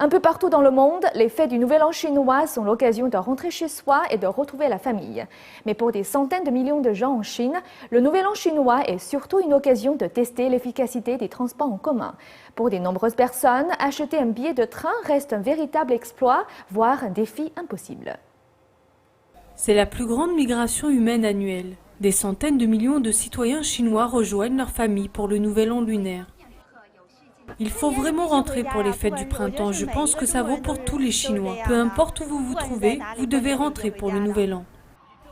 Un peu partout dans le monde, les fêtes du Nouvel An chinois sont l'occasion de rentrer chez soi et de retrouver la famille. Mais pour des centaines de millions de gens en Chine, le Nouvel An chinois est surtout une occasion de tester l'efficacité des transports en commun. Pour de nombreuses personnes, acheter un billet de train reste un véritable exploit, voire un défi impossible. C'est la plus grande migration humaine annuelle. Des centaines de millions de citoyens chinois rejoignent leur famille pour le Nouvel An lunaire. Il faut vraiment rentrer pour les fêtes du printemps. Je pense que ça vaut pour tous les Chinois. Peu importe où vous vous trouvez, vous devez rentrer pour le Nouvel An.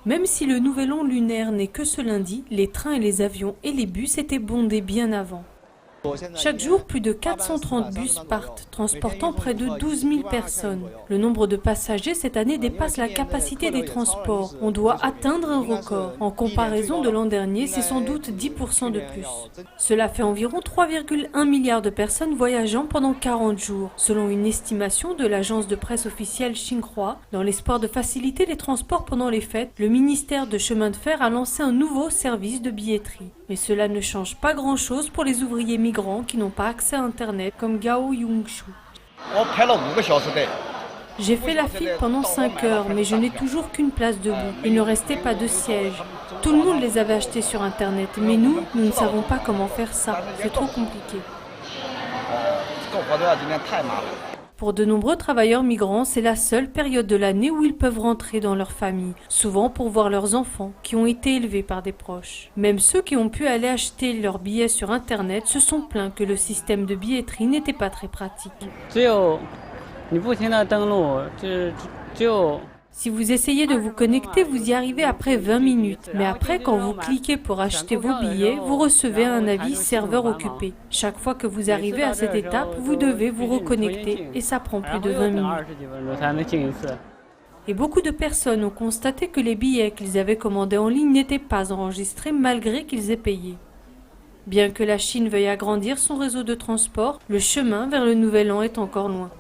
Même si le Nouvel An lunaire n'est que ce lundi, les trains et les avions et les bus étaient bondés bien avant. Chaque jour, plus de 430 bus partent, transportant près de 12 000 personnes. Le nombre de passagers cette année dépasse la capacité des transports. On doit atteindre un record. En comparaison de l'an dernier, c'est sans doute 10% de plus. Cela fait environ 3,1 milliards de personnes voyageant pendant 40 jours, selon une estimation de l'agence de presse officielle Xinhua. Dans l'espoir de faciliter les transports pendant les fêtes, le ministère de chemin de fer a lancé un nouveau service de billetterie. Mais cela ne change pas grand-chose pour les ouvriers migrants qui n'ont pas accès à Internet, comme Gao Yongshu. J'ai fait la file pendant 5 heures, mais je n'ai toujours qu'une place debout. Il ne restait pas de siège. Tout le monde les avait achetés sur Internet, mais nous ne savons pas comment faire ça. C'est trop compliqué. Pour de nombreux travailleurs migrants, c'est la seule période de l'année où ils peuvent rentrer dans leur famille, souvent pour voir leurs enfants, qui ont été élevés par des proches. Même ceux qui ont pu aller acheter leurs billets sur Internet se sont plaints que le système de billetterie n'était pas très pratique. Si vous essayez de vous connecter, vous y arrivez après 20 minutes. Mais après, quand vous cliquez pour acheter vos billets, vous recevez un avis serveur occupé. Chaque fois que vous arrivez à cette étape, vous devez vous reconnecter et ça prend plus de 20 minutes. Et beaucoup de personnes ont constaté que les billets qu'ils avaient commandés en ligne n'étaient pas enregistrés malgré qu'ils aient payé. Bien que la Chine veuille agrandir son réseau de transport, le chemin vers le Nouvel An est encore loin.